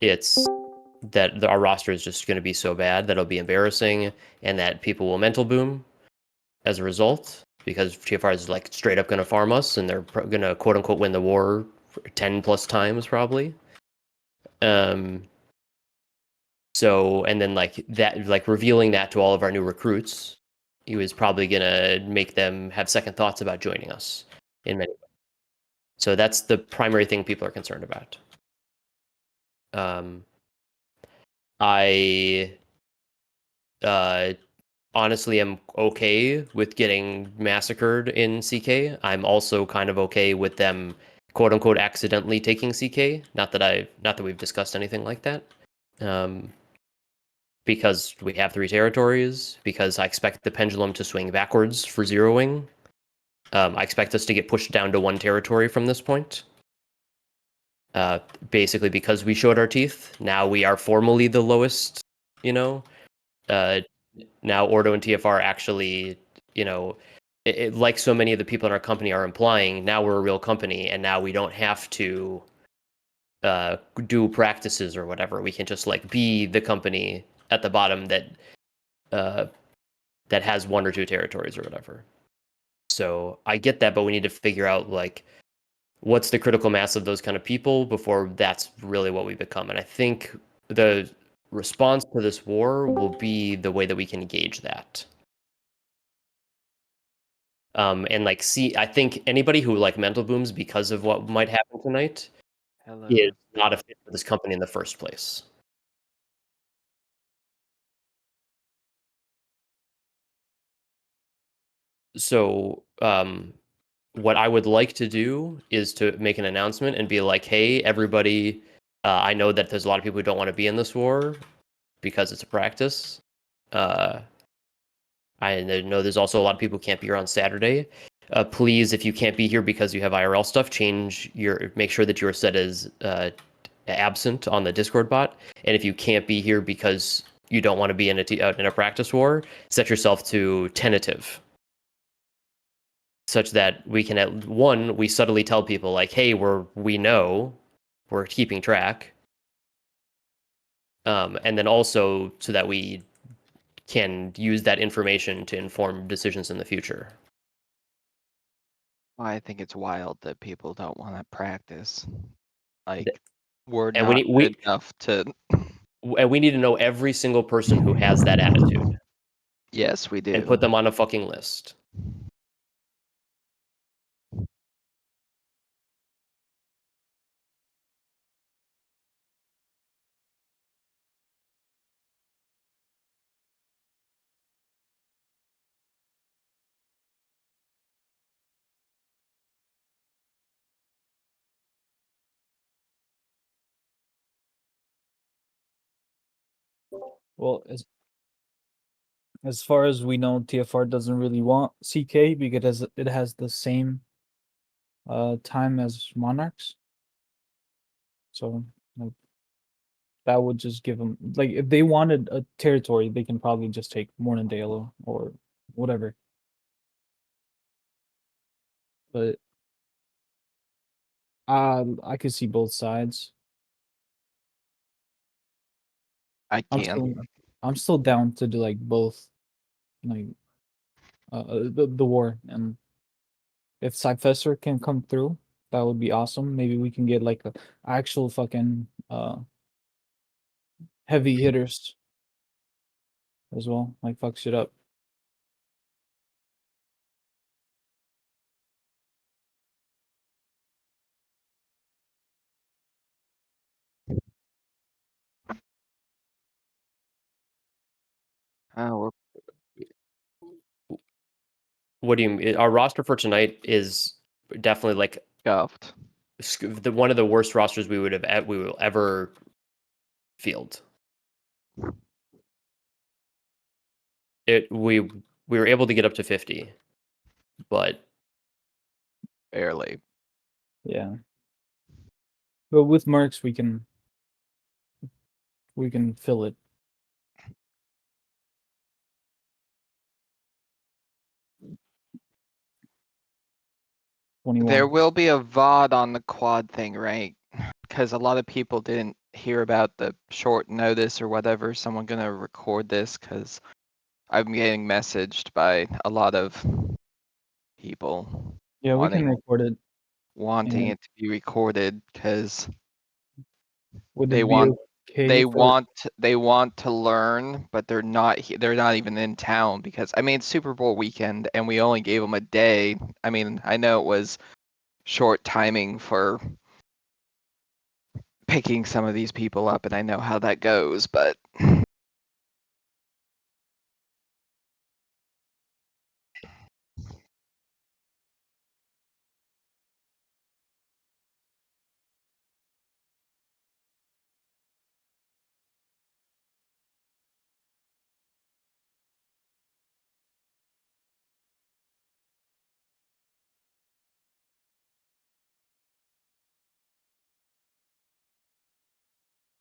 it's that our roster is just going to be so bad that it'll be embarrassing, and that people will mental boom as a result because TFR is like straight up going to farm us, and they're going to quote unquote win the war 10 plus times probably. Um, so and then like that, like revealing that to all of our new recruits, he was probably going to make them have second thoughts about joining us in many. So that's the primary thing people are concerned about. Um, I uh, honestly am okay with getting massacred in CK. I'm also kind of okay with them quote unquote accidentally taking CK. Not that we've discussed anything like that. Um, because we have 3 territories, because I expect the pendulum to swing backwards for zeroing. I expect us to get pushed down to 1 territory from this point. Uh, Basically because we showed our teeth. Now we are formally the lowest, you know. Uh, Now Ordo and TFR actually, you know, like so many of the people in our company are implying, now we're a real company, and now we don't have to do practices or whatever. We can just like be the company at the bottom uh, that has 1 or 2 territories or whatever. So I get that, but we need to figure out like what's the critical mass of those kind of people before that's really what we become. And I think the response to this war will be the way that we can gauge that. And like see, I think anybody who like mental booms because of what might happen tonight is Hello. not a fit for this company in the first place. So, what I would like to do is to make an announcement and be like, "Hey, everybody! I know that there's a lot of people who don't want to be in this war because it's a practice. Uh, I know there's also a lot of people who can't be here on Saturday. Please, if you can't be here because you have IRL stuff, make sure that you are set as absent on the Discord bot. And if you can't be here because you don't want to be in a practice war, set yourself to tentative, such that we can we subtly tell people like, hey, we know we're keeping track, and then also so that we can use that information to inform decisions in the future. I think it's wild that people don't want to practice. Like, we're And we not need good enough to. we need to know every single person who has that attitude Yes, we and do. put them on a fucking list. Well, as far as we know, TFR doesn't really want CK because it has the same time as Monarchs. So like, that would just give them like if they wanted a territory, they can probably just take Mornindale or whatever. But I could see both sides. I I'm can. still I'm still down to do like both, like the war, and if Cypher can come through, that would be awesome. Maybe we can get like a actual fucking heavy hitters as well, like fuck shit up. We're What do you mean? Our roster for tonight is definitely like scuffed. one of the worst rosters we will ever field. It we were able to get up to 50, but Barely. Yeah, but with Mercs we can fill it. There 21. will be a VOD on the quad thing, right? Because a lot of people didn't hear about the short notice or whatever, someone gonna record this? Cause I'm getting messaged by a lot of people Yeah, we can wanting record it. wanting And it to be recorded, cause would they it be want okay for? they want to learn, but they're not even in town because I mean it's Super Bowl weekend and we only gave them a day. I mean, I know it was short timing for picking some of these people up and I know how that goes, but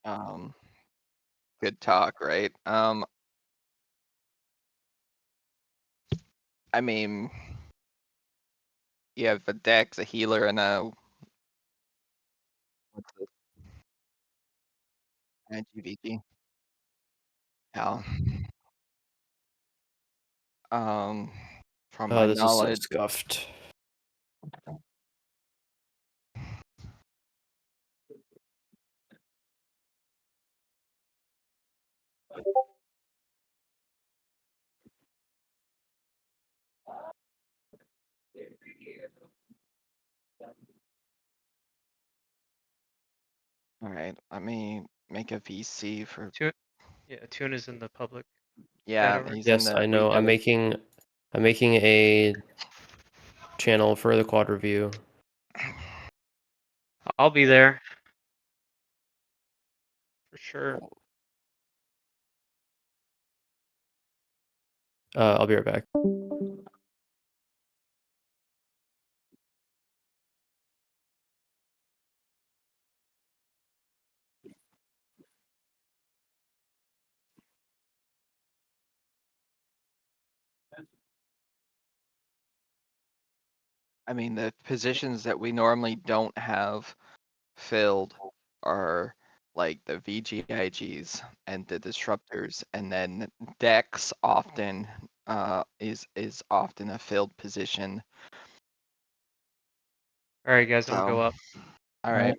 um good talk, right? I mean you have a Dex, a healer, and a what's it? GVG. Yeah. Um from my This is so knowledge. scuffed. Alright, let me make a VC for Tune is in the public. yeah, over. he's in Yes, the I know. I'm making a channel for the quad review. I'll be there. For sure. I'll be right back. I mean the positions that we normally don't have filled are like the VGIGs and the disruptors, and then Dex often is often a filled position. Alright guys, I'm gonna So go up. alright.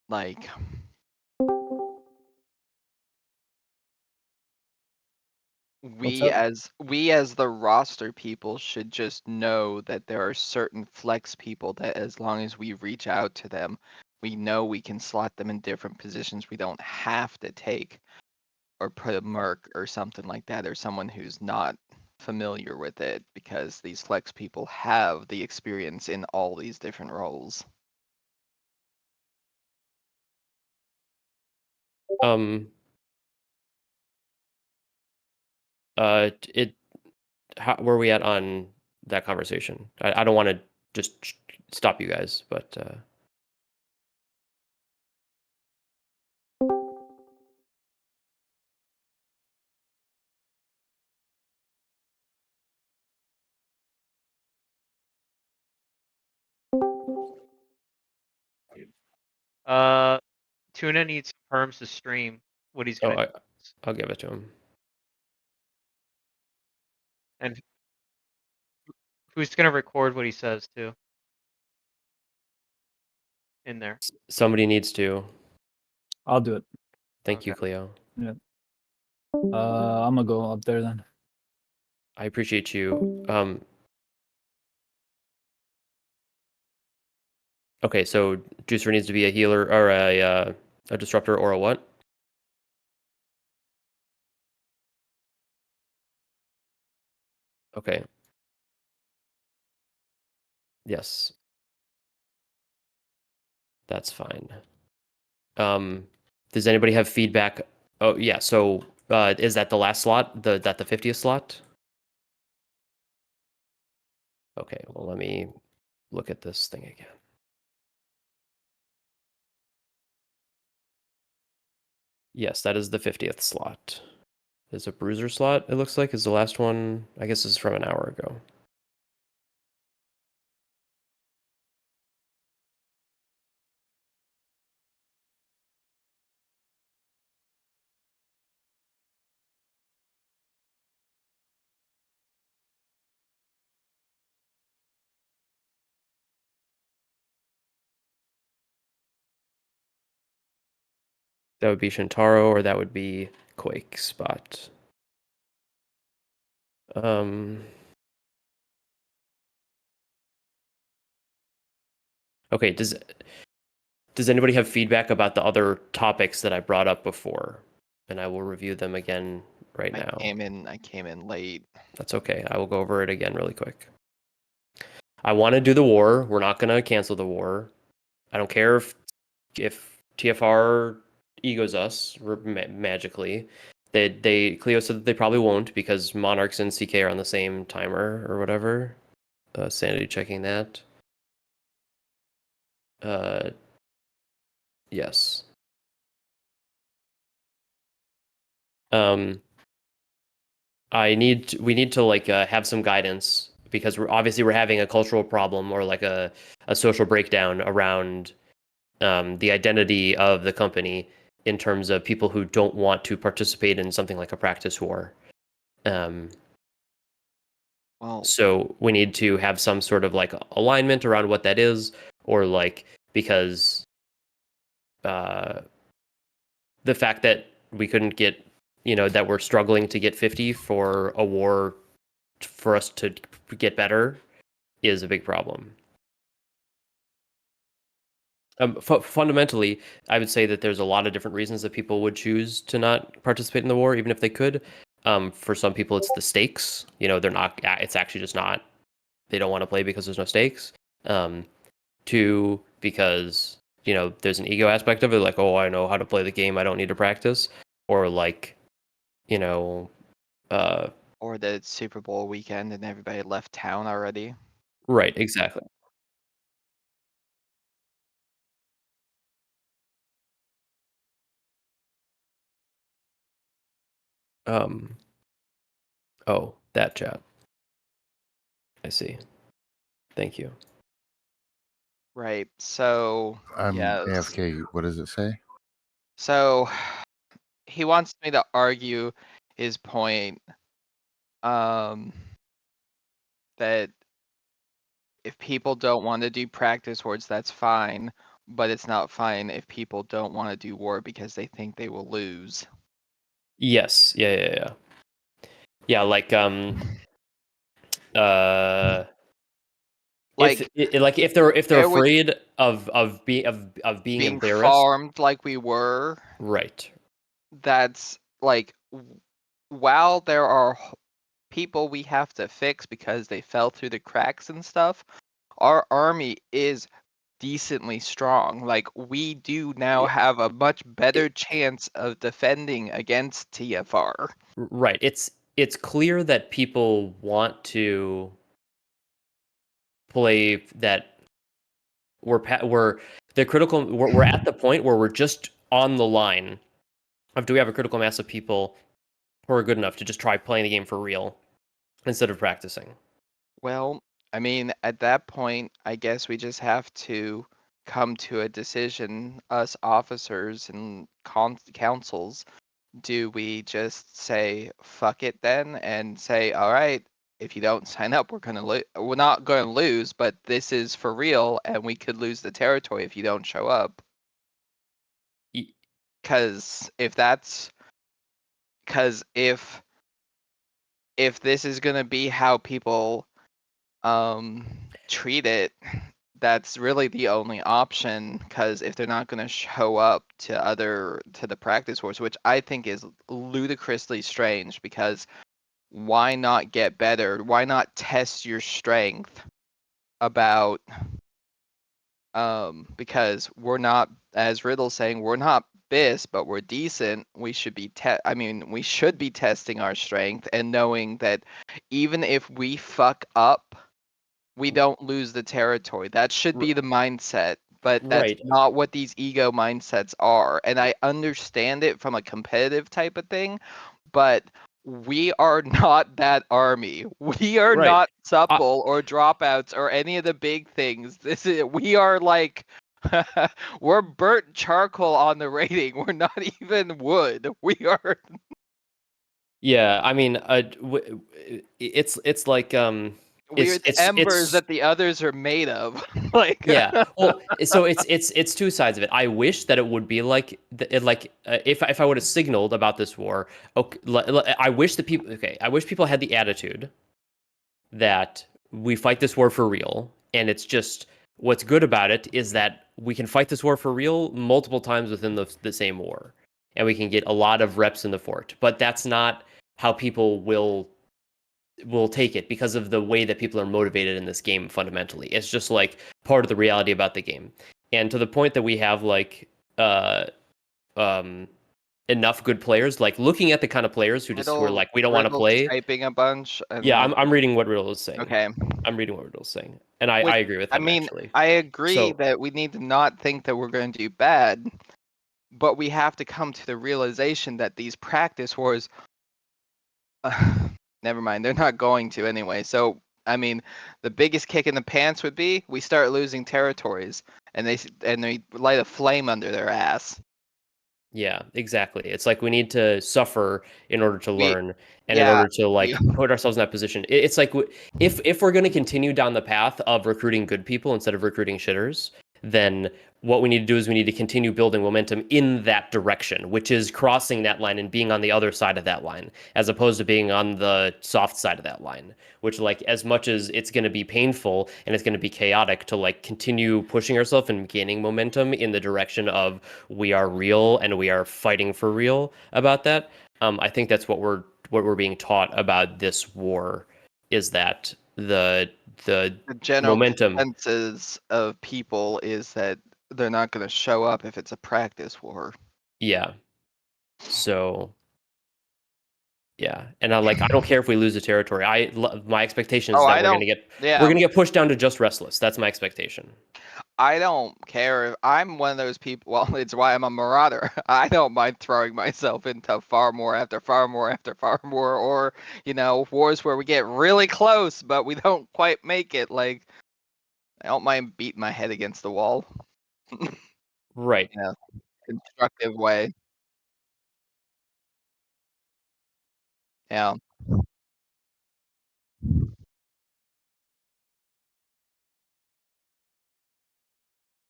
Like What's up? we as the roster people should just know that there are certain flex people that as long as we reach out to them, we know we can slot them in different positions. We don't have to take or put a merc or something like that, or someone who's not familiar with it, because these flex people have the experience in all these different roles. It how where are we at on that conversation? I don't want to just stop you guys, but Tuna needs perms to stream what he's oh, gonna I'll give it to him. and who's gonna record what he says too. In there. Somebody needs to. I'll do it. Thank you, Okay. Cleo. I'm gonna go up there then. I appreciate you. Okay, so Juicer needs to be a healer or a disruptor or a what? Okay. Yes. That's fine. Does anybody have feedback? Oh, yeah. So, is that the last slot? The 50th slot? Okay. Well, let me look at this thing again. Yes, that is the 50th slot. There's a bruiser slot, it looks like, is the last one. I guess is from an hour ago. That would be Shintaro, or that would be Quake Spot. Okay, does anybody have feedback about the other topics that I brought up before? And I will review them again right now. I came in late. That's okay. I will go over it again really quick. I want to do the war. We're not going to cancel the war. I don't care if TFR egos us magically. Cleo said that they probably won't because Monarchs and CK are on the same timer or whatever. Sanity checking that. Yes. We need to like have some guidance because we're having a cultural problem or like a social breakdown around the identity of the company in terms of people who don't want to participate in something like a practice war. Well, So we need to have some sort of like alignment around what that is, or like because the fact that we couldn't get, that we're struggling to get 50 for a war for us to get better is a big problem. Fundamentally, I would say that there's a lot of different reasons that people would choose to not participate in the war, even if they could. For some people, it's the stakes. They're not. It's actually just not. They don't want to play because there's no stakes. Two, because there's an ego aspect of it, like, oh, I know how to play the game. I don't need to practice. Or like, or the Super Bowl weekend and everybody left town already. right, exactly. Oh, that chat. I see. Thank you. Right. So I'm yes. AFK. What does it say? So he wants me to argue his point that if people don't want to do practice wars, that's fine, but it's not fine if people don't want to do war because they think they will lose. Yes. Yeah. Yeah, like Like if they're there would- afraid of being being embarrassed, farmed like we were, right? that's like while there are people we have to fix because they fell through the cracks and stuff, our army is decently strong. Like we do now Yeah. have a much better chance of defending against TFR. Right. It's clear that people want to play that we're the critical we're at the point where we're just on the line of, do we have a critical mass of people who are good enough to just try playing the game for real instead of practicing. Well, I mean, at that point, I guess we just have to come to a decision, us officers and councils. Do we just say fuck it then and say, all right, if you don't sign up, we're not gonna lose, but this is for real, and we could lose the territory if you don't show up. Y- Because if this is gonna be how people treat it, that's really the only option. Because if they're not gonna show up to the practice wars, which I think is ludicrously strange, because why not get better? Why not test your strength about because we're not, as Riddle's saying, we're not BIS, but we're decent. We should be we should be testing our strength and knowing that even if we fuck up, we don't lose the territory. That should be the mindset, but that's Right. not what these ego mindsets are. And I understand it from a competitive type of thing, but we are not that army. We are Right. not supple or dropouts or any of the big things. We are like we're burnt charcoal on the rating. We're not even wood. We are Yeah, I mean, it's like we're the embers that the others are made of. Like yeah. Well, so it's two sides of it. I wish that it would be like if I would have signaled about this war. Okay, I wish that people. Okay, I wish people had the attitude that we fight this war for real, and it's just what's good about it is that we can fight this war for real multiple times within the same war, and we can get a lot of reps in the fort. But that's not how people will take it because of the way that people are motivated in this game fundamentally. It's just like part of the reality about the game. And to the point that we have like enough good players, like looking at the kind of players who are like, we don't want to play. Typing a bunch. Yeah, I'm reading what Riddle is saying. Okay. I'm reading what Riddle's saying. And I agree with him, actually. I agree that we need to not think that we're going to do bad, but we have to come to the realization that these practice wars never mind, they're not going to anyway. So, I mean, the biggest kick in the pants would be we start losing territories, and they light a flame under their ass. Yeah, exactly. It's like we need to suffer in order to learn, and in yeah, order to like put ourselves in that position. It's like if we're going to continue down the path of recruiting good people instead of recruiting shitters, then what we need to do is we need to continue building momentum in that direction, which is crossing that line and being on the other side of that line, as opposed to being on the soft side of that line, which like as much as it's going to be painful and it's going to be chaotic to like continue pushing ourselves and gaining momentum in the direction of we are real and we are fighting for real about that. I think that's what we're being taught about this war is that the general momentum consensus of people is that they're not going to show up if it's a practice war. Yeah. So yeah, and I don't care if we lose the territory. My expectation is that we're gonna get pushed down to just restless. That's my expectation. I don't care. I'm one of those people. Well, it's why I'm a marauder. I don't mind throwing myself into far more after far more after far more, or wars where we get really close but we don't quite make it. Like, I don't mind beating my head against the wall. Right. Yeah, constructive way. Yeah.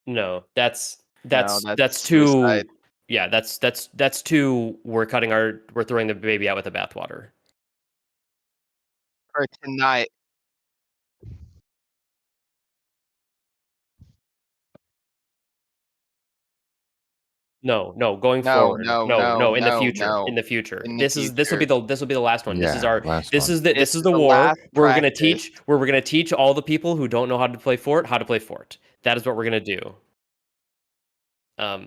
No, that's too. Suicide. Yeah, that's too. We're throwing the baby out with the bathwater. For tonight. No, going forward. No, in the future. no. In the future. In the This will be the last one. Yeah, this is the the war last where we're practice. gonna teach all the people who don't know how to play Fort how to play Fort. That is what we're gonna do.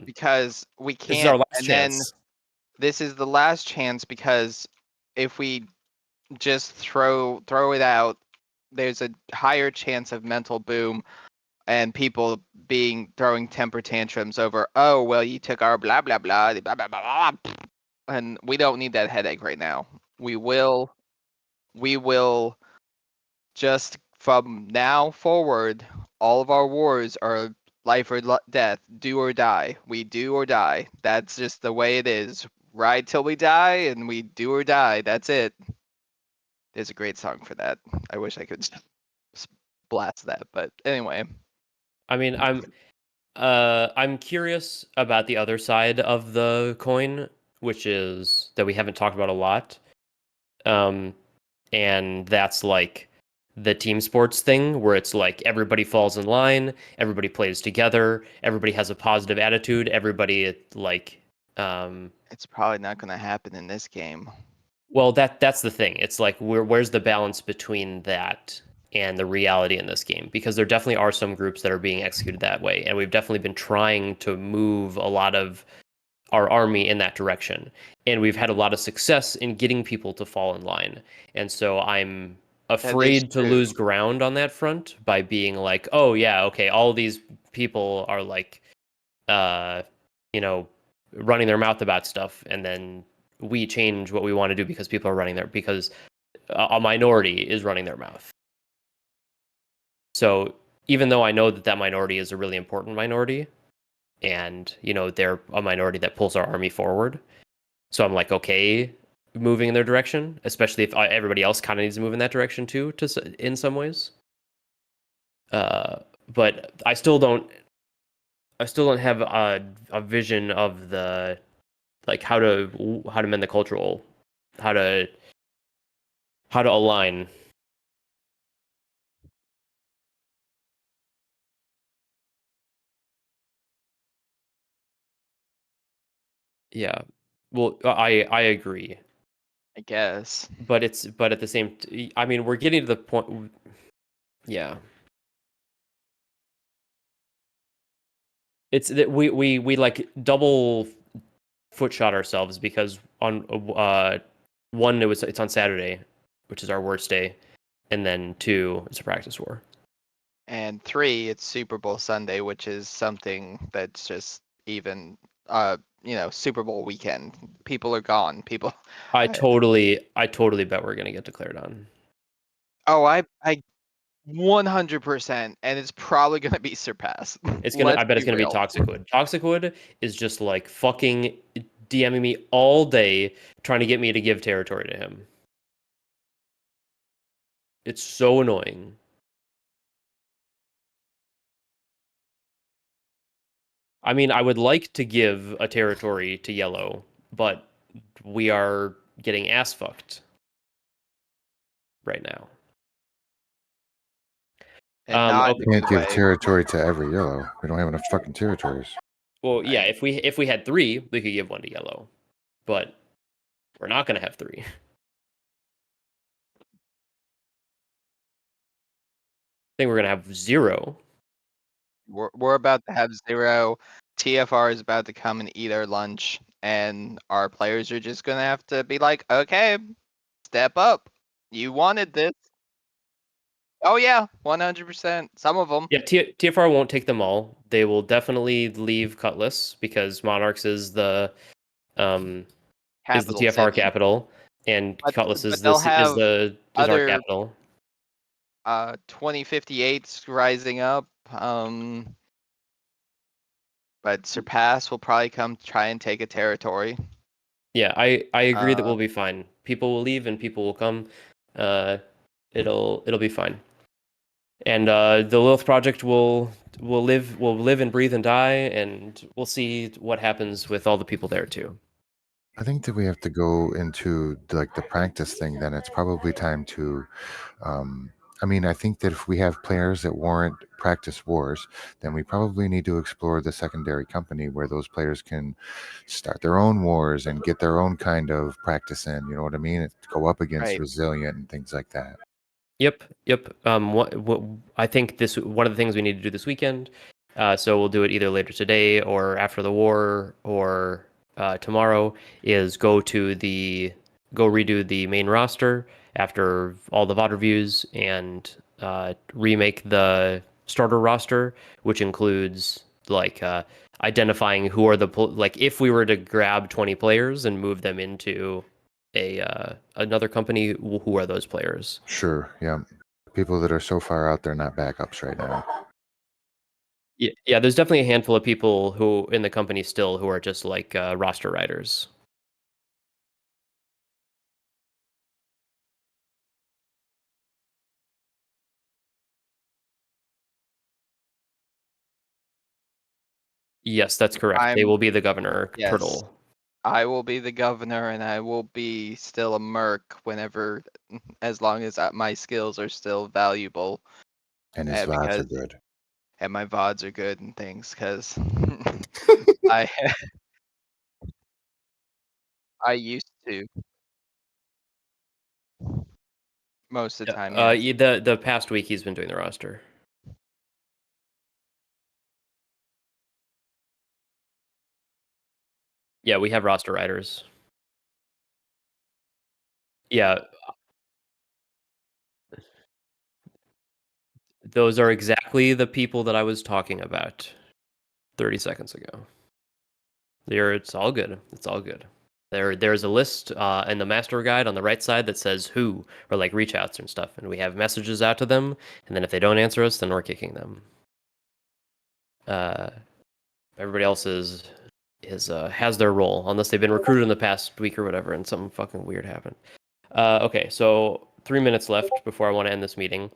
Because we can't. This is our last and chance. then this is the last chance because if we just throw it out, there's a higher chance of mental boom and people throwing temper tantrums over, oh well, you took our blah blah blah blah blah blah, blah. And we don't need that headache right now. We will just from now forward, all of our wars are life or death, do or die. We do or die. That's just the way it is. Ride till we die, and we do or die. That's it. There's a great song for that. I wish I could blast that, but anyway. I mean, I'm curious about the other side of the coin, which is that we haven't talked about a lot. And that's like the team sports thing where it's like everybody falls in line, everybody plays together, everybody has a positive attitude, everybody like it's probably not going to happen in this game. Well, that's the thing. It's like where's the balance between that and the reality in this game? Because there definitely are some groups that are being executed that way, and we've definitely been trying to move a lot of our army in that direction, and we've had a lot of success in getting people to fall in line. And so I'm afraid to lose ground on that front by being like, oh yeah, okay, all these people are like, running their mouth about stuff, and then we change what we want to do because people are running there because a minority is running their mouth. So even though I know that minority is a really important minority, and they're a minority that pulls our army forward, so I'm like, okay, moving in their direction, especially if everybody else kind of needs to move in that direction too, in some ways. But I still don't have a vision of the like how to mend the cultural, how to align. Yeah, well, I agree, I guess. but at the same, I mean, we're getting to the point. Yeah, it's that we like double foot shot ourselves because on one it's on Saturday, which is our worst day, and then 2 it's a practice war. And 3, it's Super Bowl Sunday, which is something that's just even, Super Bowl weekend. People are gone. People. I I- totally bet we're gonna get declared on. Oh, I 100%, and it's probably gonna be surpassed. I bet it's gonna be real. Toxicwood. Toxicwood is just like fucking DMing me all day, trying to get me to give territory to him. It's so annoying. I mean, I would like to give a territory to Yellow, but we are getting ass fucked right now. And not okay. in a Can't good give way. territory to every yellow. We don't have enough fucking territories. Well, yeah, Right. if we had 3, we could give 1 to Yellow, but we're not gonna have 3. I think we're gonna have 0. We're about to have 0. TFR is about to come and eat our lunch, and our players are just gonna have to be like, okay, step up. You wanted this. Oh yeah, 100%. Some of them. Yeah, TFR won't take them all. They will definitely leave Cutlass because Monarchs is the Capital TFR city. capital, and But Cutlass is they'll have our other capital. 2058s rising up. But Surpass will probably come try and take a territory. Yeah, I agree that Uh, we'll be fine. People will leave and people will come. It'll be fine. And the Lilith project will live and breathe and die, and we'll see what happens with all the people there too. I think that we have to go into like the practice thing. Then it's probably time to. I mean, I think that if we have players that warrant practice wars, then we probably need to explore the secondary company where those players can start their own wars and get their own kind of practice in. You know what I mean? Go up against Right. Resilient and things like that. Yep. What I think one of the things we need to do this weekend. So we'll do it either later today or after the war or tomorrow. Is go redo the main roster after all the VOD reviews and remake the starter roster, which includes like identifying who are like if we were to grab 20 players and move them into another company, who are those players? Sure. Yeah. People that are so far out, they're not backups right now. Yeah, there's definitely a handful of people who in the company still who are just like roster riders. Yes, that's correct. They I'm will be the governor, yes. Turtle. I will be the governor, and I will be still a merc whenever, as long as my skills are still valuable, And his VODs are because good. and my VODs are good and things. Because I I used to most of the time. Yes. The past week he's been doing the roster. Yeah, we have roster riders. Yeah, those are exactly the people that I was talking about 30 seconds ago. It's all good. It's all good. There's a list in the master guide on the right side that says who, or like reach outs and stuff, and we have messages out to them, and then if they don't answer us, then we're kicking them. Everybody else is has their role, unless they've been recruited in the past week or whatever, and something fucking weird happened. Okay, so 3 minutes left before I want to end this meeting.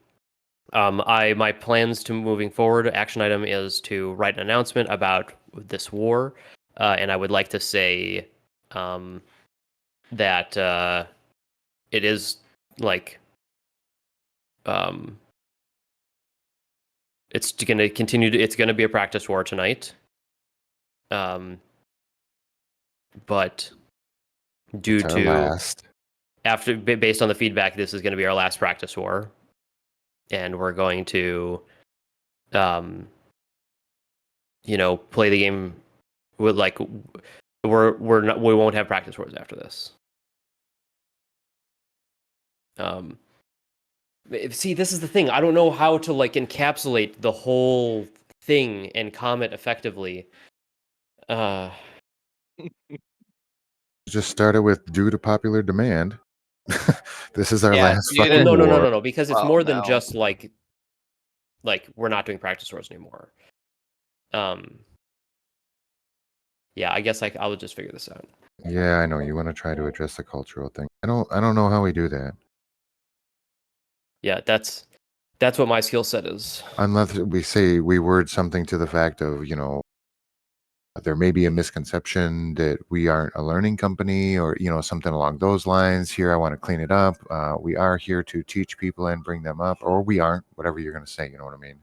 My plans to moving forward. Action item is to write an announcement about this war, and I would like to say that it is like it's going to continue to. It's going to be a practice war tonight. But due It's our to last. based on the feedback, this is going to be our last practice war, and we're going to, play the game with like we won't have practice wars after this. See, this is the thing. I don't know how to like encapsulate the whole thing and comment effectively. Just started with due to popular demand. This is our Yeah, last you fucking Well, didn't- war. no, because it's Well, more than no. just like we're not doing practice wars anymore. Yeah, I guess I'll just figure this out. Yeah, I know you want to try to address the cultural thing. I don't know how we do that. Yeah, that's what my skill set is. Unless we word something to the fact of, there may be a misconception that we aren't a learning company or, something along those lines. Here, I want to clean it up. We are here to teach people and bring them up, or we aren't, whatever you're going to say. You know what I mean?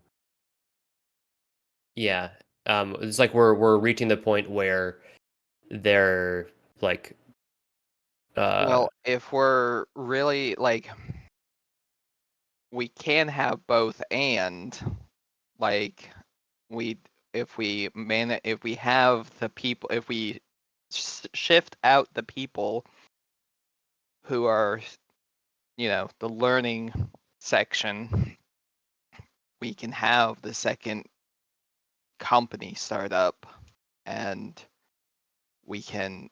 Yeah. It's like we're reaching the point where they're like Well, if we're really like, we can have both, and like if we have the people, if we shift out the people who are, the learning section, we can have the second company start up, and we can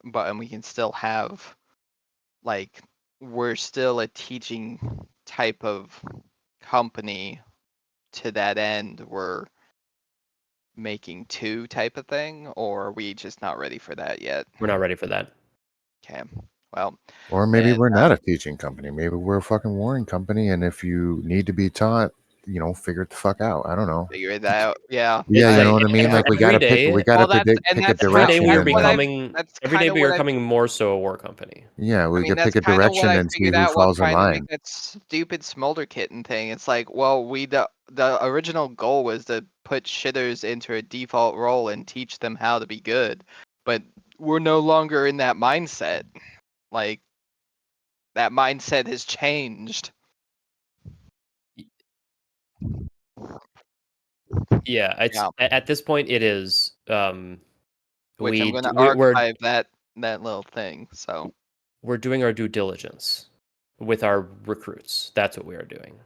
still have, like, we're still a teaching type of company. To that end, we're making two type of thing, or are we just not ready for that yet? we're not ready for that. Okay, well, Or maybe then, we're not a teaching company. Maybe we're a fucking warring company. And if you need to be taught, figure it the fuck out. I don't know. figure it out. Yeah. Yeah, It's you know like what I mean? Like we every gotta day- we gotta Well, that's- and pick a that's Every day direction. we are that's what I've- becoming that's every day kinda we what are I've- becoming more so a war company. Yeah, we I mean, could pick that's a kind of what direction I and see figured who out while falls in trying to line. make that stupid Smolder Kitten thing. It's like, well, the original goal was to put shitters into a default role and teach them how to be good, but we're no longer in that mindset. Like, that mindset has changed. Yeah, it's Yeah. at this point it is Which I'm gonna we're archive that little thing. So we're doing our due diligence with our recruits. That's what we are doing.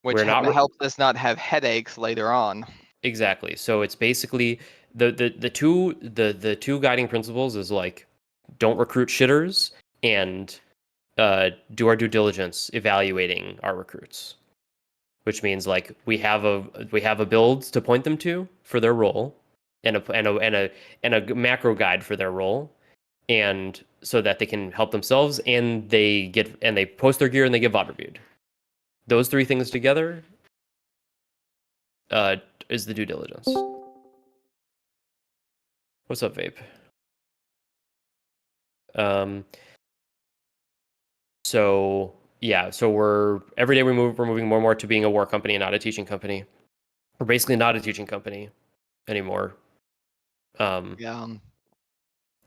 which We're not helps us not have headaches later on. Exactly. So it's basically the two guiding principles is like don't recruit shitters and do our due diligence evaluating our recruits. Which means like we have a build to point them to for their role and a macro guide for their role, and so that they can help themselves and they post their gear and they get VOD reviewed. Those three things together is the due diligence. What's up, Vape? So yeah, so we're moving more and more to being a war company and not a teaching company. We're basically not a teaching company anymore. Yeah.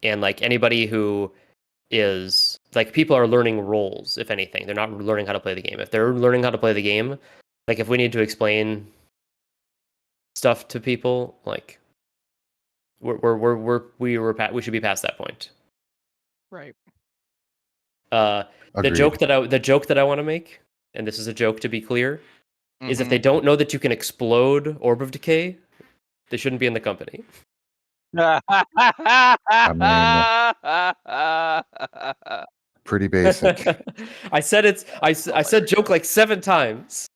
And like anybody who is like people are learning roles, if anything. They're not learning how to play the game. If they're learning how to play the game, like if we need to explain stuff to people, like we should be past that point. Right. The Agreed. joke that I want to make, and this is a joke to be clear, is if they Mhm. don't know that you can explode Orb of Decay, they shouldn't be in the company. Pretty basic. I said joke like 7 times.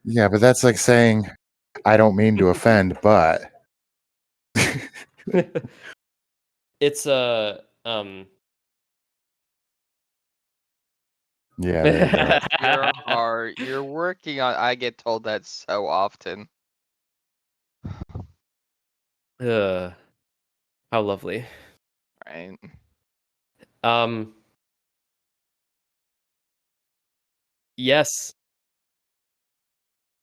Yeah, but that's like saying I don't mean to offend, but It's yeah, there you go. You're hard. You're working on. I get told that so often. uh, how lovely. Right. Um, yes.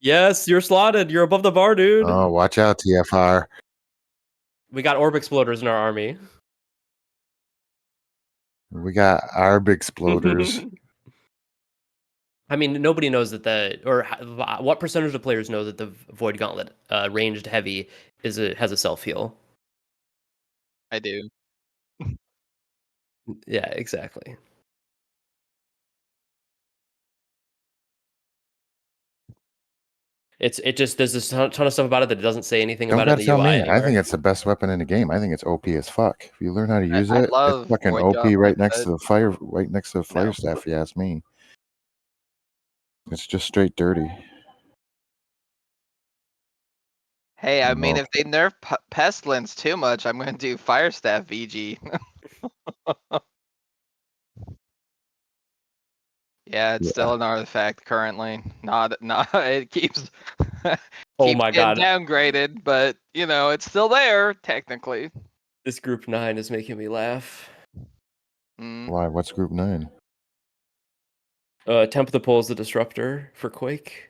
Yes, you're slotted. You're above the bar, dude. Oh, watch out, TFR. We got orb exploders in our army. We got ARB exploders. I mean, nobody knows that what percentage of players know that the Void Gauntlet ranged heavy has a self heal? I do. Yeah, exactly. It just there's this ton of stuff about it that it doesn't say anything Don't about it gotta in the tell UI me. anywhere. I think it's the best weapon in the game. I think it's OP as fuck. If you learn how to use I it, love it's fucking Void OP Gauntlet, right next but to the fire, right next to the fire no. staff. If you ask me, it's just straight dirty. Hey, I mean, No. if they nerf Pestilence too much, I'm gonna do Fire Staff VG. Yeah, it's Yeah. still an artifact currently. Not it keeps Oh keeps my getting god, downgraded, but you know, it's still there technically. this group 9 is making me laugh. Mm. Why? What's Group 9? Temp the Pole is the disruptor for Quake.